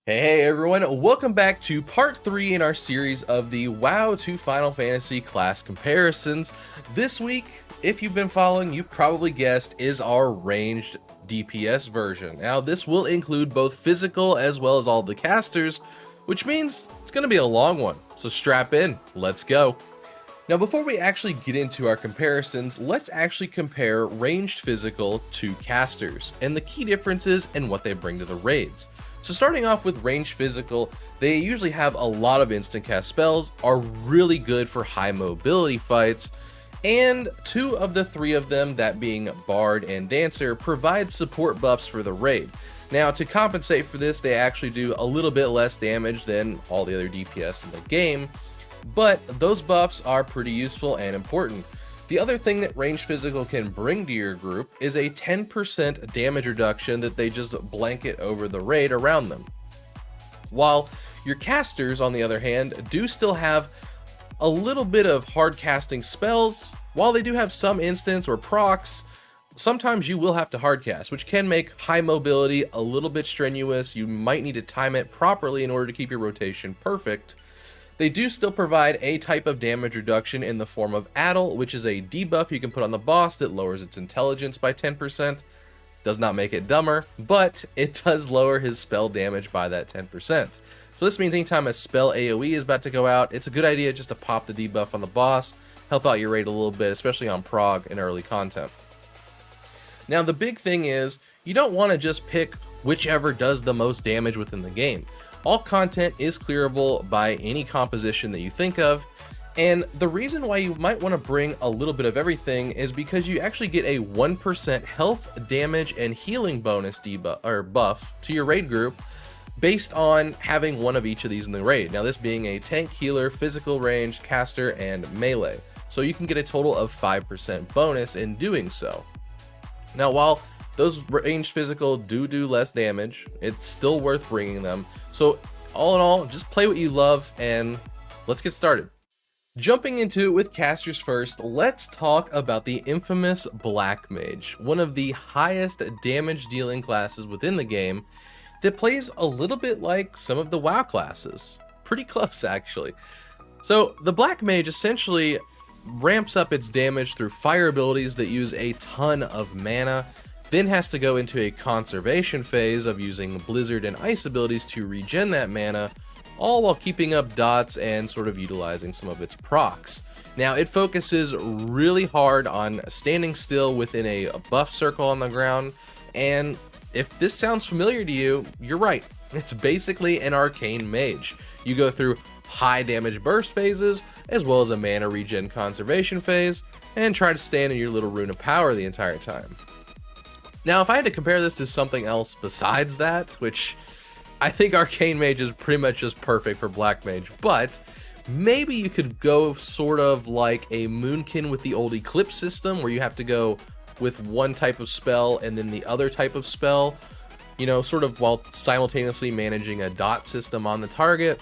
Hey everyone, welcome back to part 3 in our series of the WoW to Final Fantasy class comparisons. This week, if you've been following, you probably guessed, is our ranged DPS version. Now this will include both physical as well as all the casters, which means it's going to be a long one, so strap in, let's go. Now before we actually get into our comparisons, let's actually compare ranged physical to casters, and the key differences and what they bring to the raids. So starting off with ranged physical, they usually have a lot of instant cast spells, are really good for high mobility fights, and 2 of the 3 of them, that being Bard and Dancer, provide support buffs for the raid. Now to compensate for this, they actually do a little bit less damage than all the other DPS in the game, but those buffs are pretty useful and important. The other thing that ranged physical can bring to your group is a 10% damage reduction that they just blanket over the raid around them. While your casters, on the other hand, do still have a little bit of hard casting spells, while they do have some instants or procs, sometimes you will have to hard cast, which can make high mobility a little bit strenuous. You might need to time it properly in order to keep your rotation perfect. They do still provide a type of damage reduction in the form of Addle, which is a debuff you can put on the boss that lowers its intelligence by 10%. Does not make it dumber, but it does lower his spell damage by that 10%. So this means anytime a spell AoE is about to go out, it's a good idea just to pop the debuff on the boss, help out your raid a little bit, especially on prog and early content. Now the big thing is, you don't want to just pick whichever does the most damage within the game. All content is clearable by any composition that you think of, and the reason why you might want to bring a little bit of everything is because you actually get a 1% health, damage, and healing bonus debuff or buff to your raid group based on having one of each of these in the raid. Now this being a tank, healer, physical range, caster, and melee. So you can get a total of 5% bonus in doing so. Now while those ranged physical do less damage, it's still worth bringing them. So all in all, just play what you love and let's get started. Jumping into it with casters first, let's talk about the infamous Black Mage, one of the highest damage dealing classes within the game that plays a little bit like some of the WoW classes. Pretty close actually. So the Black Mage essentially ramps up its damage through fire abilities that use a ton of mana, then has to go into a conservation phase of using blizzard and ice abilities to regen that mana, all while keeping up dots and sort of utilizing some of its procs. Now it focuses really hard on standing still within a buff circle on the ground, and if this sounds familiar to you, you're right. It's basically an arcane mage. You go through high damage burst phases, as well as a mana regen conservation phase, and try to stand in your little rune of power the entire time. Now, if I had to compare this to something else besides that, which I think Arcane Mage is pretty much just perfect for Black Mage, but maybe you could go sort of like a Moonkin with the old Eclipse system, where you have to go with one type of spell and then the other type of spell, you know, sort of while simultaneously managing a dot system on the target.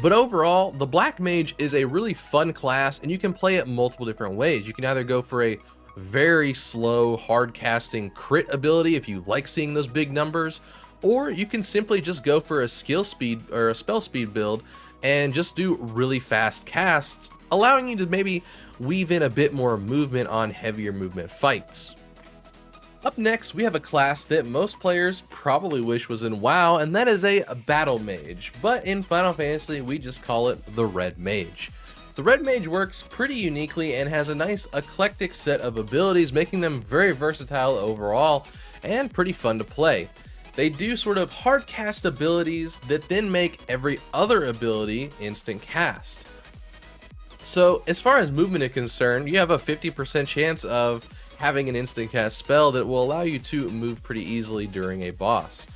But overall, the Black Mage is a really fun class, and you can play it multiple different ways. You can either go for a very slow, hard casting crit ability if you like seeing those big numbers, or you can simply just go for a skill speed or a spell speed build and just do really fast casts, allowing you to maybe weave in a bit more movement on heavier movement fights. Up next, we have a class that most players probably wish was in WoW, and that is a Battle Mage, but in Final Fantasy we just call it the Red Mage. The Red Mage works pretty uniquely and has a nice eclectic set of abilities, making them very versatile overall and pretty fun to play. They do sort of hard cast abilities that then make every other ability instant cast. So as far as movement is concerned, you have a 50% chance of having an instant cast spell that will allow you to move pretty easily during a boss.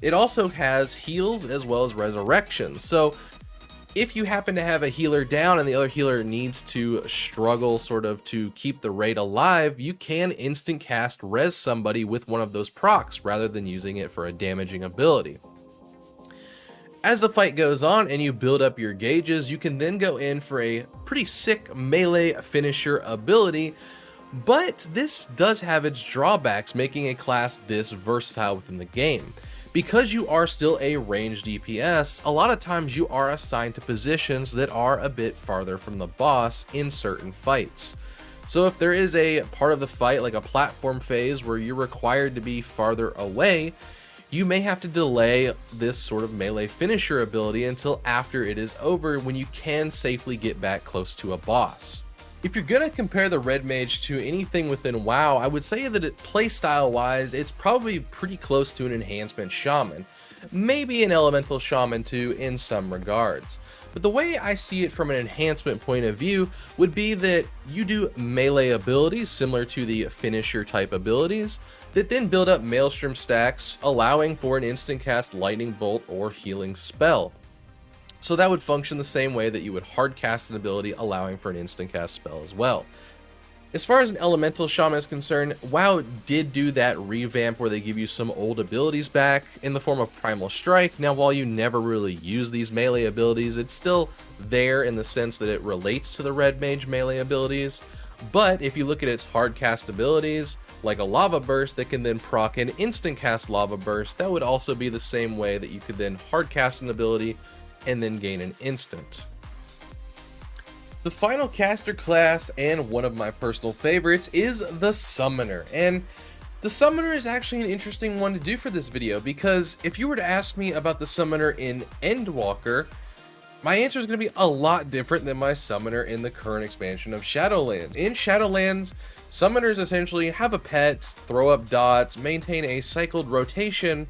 It also has heals as well as resurrection. So if you happen to have a healer down and the other healer needs to struggle sort of to keep the raid alive, you can instant cast res somebody with one of those procs rather than using it for a damaging ability. As the fight goes on and you build up your gauges, you can then go in for a pretty sick melee finisher ability, but this does have its drawbacks, making a class this versatile within the game. Because you are still a ranged DPS, a lot of times you are assigned to positions that are a bit farther from the boss in certain fights. So if there is a part of the fight, like a platform phase, where you're required to be farther away, you may have to delay this sort of melee finisher ability until after it is over, when you can safely get back close to a boss. If you're gonna compare the Red Mage to anything within WoW, I would say that playstyle wise, it's probably pretty close to an enhancement shaman. Maybe an elemental shaman too in some regards. But the way I see it from an enhancement point of view would be that you do melee abilities similar to the finisher type abilities that then build up maelstrom stacks, allowing for an instant cast lightning bolt or healing spell. So that would function the same way that you would hard cast an ability, allowing for an instant cast spell as well. As far as an elemental shaman is concerned, WoW did do that revamp where they give you some old abilities back in the form of Primal Strike. Now, while you never really use these melee abilities, it's still there in the sense that it relates to the Red Mage melee abilities. But if you look at its hard cast abilities, like a Lava Burst that can then proc an instant cast Lava Burst, that would also be the same way that you could then hard cast an ability and then gain an instant. The final caster class, and one of my personal favorites, is the Summoner. And the Summoner is actually an interesting one to do for this video, because if you were to ask me about the Summoner in Endwalker, my answer is going to be a lot different than my Summoner in the current expansion of Shadowlands. In Shadowlands, Summoners essentially have a pet, throw up dots, maintain a cycled rotation,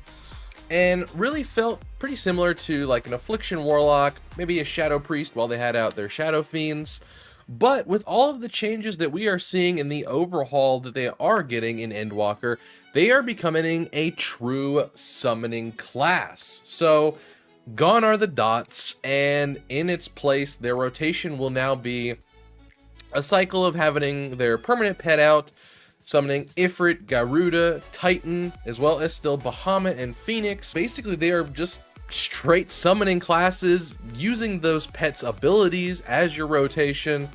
and really felt pretty similar to like an Affliction Warlock, maybe a Shadow Priest while they had out their Shadow Fiends. But with all of the changes that we are seeing in the overhaul that they are getting in Endwalker, they are becoming a true summoning class. So gone are the dots, and in its place, their rotation will now be a cycle of having their permanent pet out, summoning Ifrit, Garuda, Titan, as well as still Bahamut and Phoenix. Basically, they are just straight summoning classes using those pets' abilities as your rotation,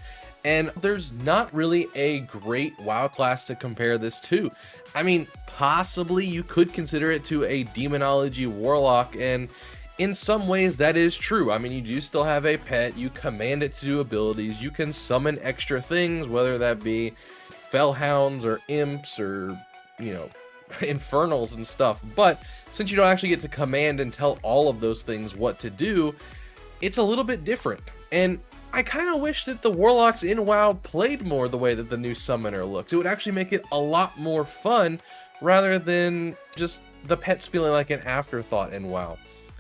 and there's not really a great WoW class to compare this to. I mean, possibly you could consider it to a Demonology Warlock, and in some ways that is true. I mean, you do still have a pet, you command it to do abilities, you can summon extra things, whether that be Fellhounds or Imps or, you know, Infernals and stuff. But since you don't actually get to command and tell all of those things what to do, it's a little bit different. And I kind of wish that the Warlocks in WoW played more the way that the new Summoner looks. It would actually make it a lot more fun rather than just the pets feeling like an afterthought in WoW.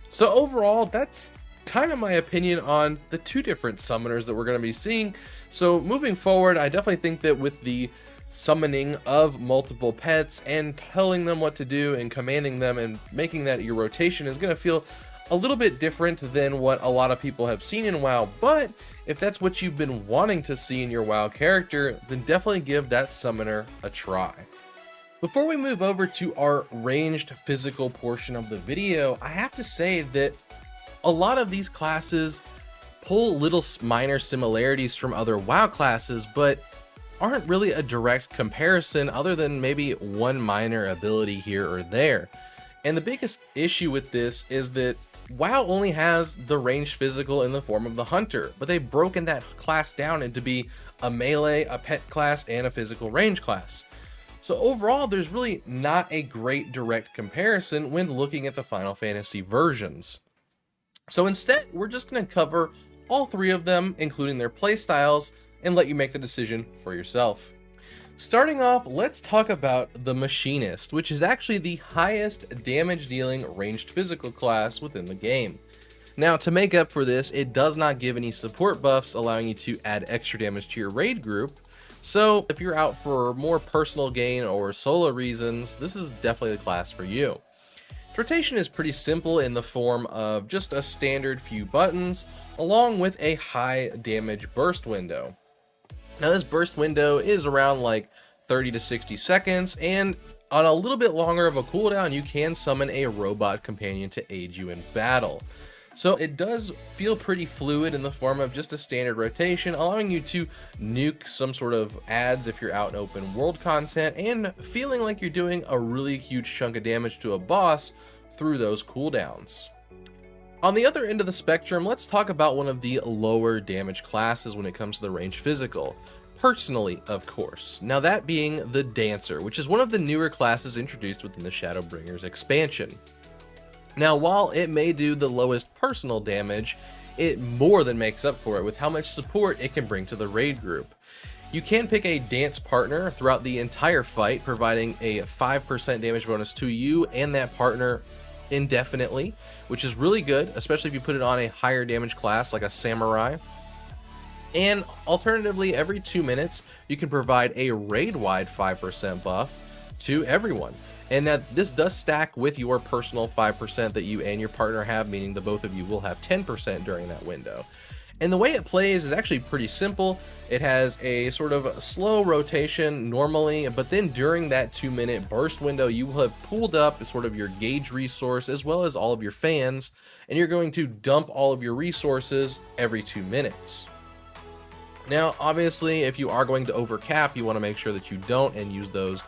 So overall, that's kind of my opinion on the two different Summoners that we're going to be seeing. So moving forward, I definitely think that with the summoning of multiple pets and telling them what to do and commanding them and making that your rotation is going to feel a little bit different than what a lot of people have seen in WoW. But if that's what you've been wanting to see in your WoW character, then definitely give that Summoner a try. Before we move over to our ranged physical portion of the video, I have to say that a lot of these classes pull little minor similarities from other WoW classes, but aren't really a direct comparison other than maybe one minor ability here or there. And the biggest issue with this is that WoW only has the ranged physical in the form of the Hunter, but they've broken that class down into be a melee, a pet class, and a physical range class. So overall, there's really not a great direct comparison when looking at the Final Fantasy versions. So instead, we're just going to cover all three of them, including their playstyles, and let you make the decision for yourself. Starting off, let's talk about the Machinist, which is actually the highest damage dealing ranged physical class within the game. Now, to make up for this, it does not give any support buffs, allowing you to add extra damage to your raid group. So if you're out for more personal gain or solo reasons, this is definitely the class for you. Rotation is pretty simple in the form of just a standard few buttons, along with a high damage burst window. Now this burst window is around like 30 to 60 seconds, and on a little bit longer of a cooldown, you can summon a robot companion to aid you in battle. So it does feel pretty fluid in the form of just a standard rotation, allowing you to nuke some sort of adds if you're out in open world content, and feeling like you're doing a really huge chunk of damage to a boss through those cooldowns. On the other end of the spectrum, let's talk about one of the lower damage classes when it comes to the ranged physical. Personally, of course. Now that being the Dancer, which is one of the newer classes introduced within the Shadowbringers expansion. Now, while it may do the lowest personal damage, it more than makes up for it with how much support it can bring to the raid group. You can pick a dance partner throughout the entire fight, providing a 5% damage bonus to you and that partner indefinitely, which is really good, especially if you put it on a higher damage class like a samurai. And alternatively, every 2 minutes, you can provide a raid-wide 5% buff to everyone. And that this does stack with your personal 5% that you and your partner have, meaning the both of you will have 10% during that window. And the way it plays is actually pretty simple. It has a sort of slow rotation normally, but then during that 2-minute burst window, you will have pulled up sort of your gauge resource as well as all of your fans, and you're going to dump all of your resources every 2 minutes. Now, obviously, if you are going to overcap, you want to make sure that you don't and use those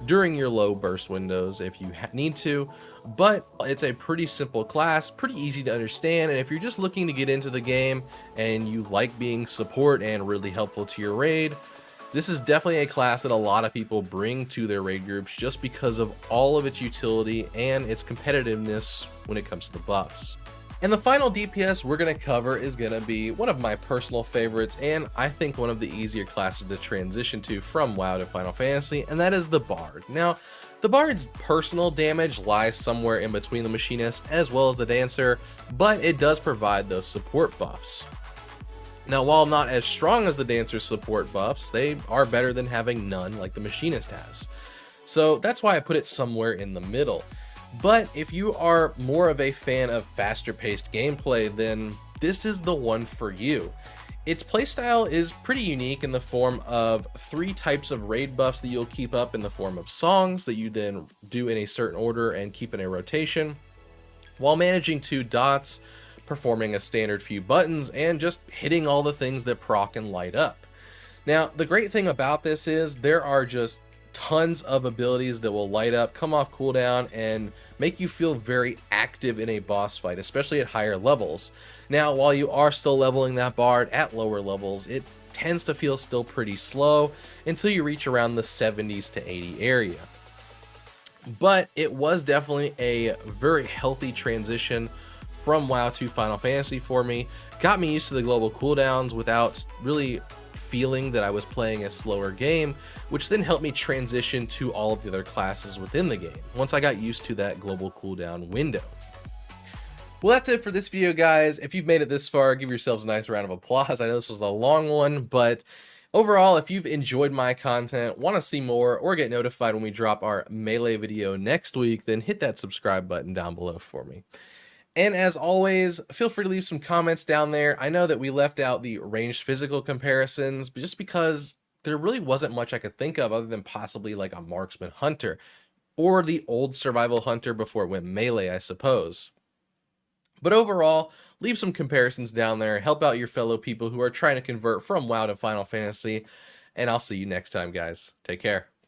during your low burst windows if you need to, but it's a pretty simple class, pretty easy to understand, and if you're just looking to get into the game and you like being support and really helpful to your raid, this is definitely a class that a lot of people bring to their raid groups just because of all of its utility and its competitiveness when it comes to the buffs. And the final DPS we're going to cover is going to be one of my personal favorites, and I think one of the easier classes to transition to from WoW to Final Fantasy, and that is the Bard. Now, the Bard's personal damage lies somewhere in between the Machinist as well as the Dancer, but it does provide those support buffs. Now, while not as strong as the Dancer's support buffs, they are better than having none like the Machinist has. So that's why I put it somewhere in the middle. But if you are more of a fan of faster paced gameplay, then this is the one for you. Its playstyle is pretty unique in the form of 3 types of raid buffs that you'll keep up in the form of songs that you then do in a certain order and keep in a rotation, while managing 2 dots, performing a standard few buttons, and just hitting all the things that proc and light up. Now, the great thing about this is there are just tons of abilities that will light up, come off cooldown, and make you feel very active in a boss fight, especially at higher levels. Now, while you are still leveling that Bard at lower levels, it tends to feel still pretty slow until you reach around the 70s to 80 area. But it was definitely a very healthy transition from WoW to Final Fantasy for me. Got me used to the global cooldowns without really feeling that I was playing a slower game, which then helped me transition to all of the other classes within the game once I got used to that global cooldown window. Well, that's it for this video, guys. If you've made it this far, give yourselves a nice round of applause. I know this was a long one, but overall, if you've enjoyed my content, want to see more, or get notified when we drop our Melee video next week, then hit that subscribe button down below for me. And as always, feel free to leave some comments down there. I know that we left out the ranged physical comparisons, but just because there really wasn't much I could think of other than possibly like a marksman hunter or the old survival hunter before it went melee, I suppose. But overall, leave some comparisons down there, help out your fellow people who are trying to convert from WoW to Final Fantasy, and I'll see you next time, guys. Take care.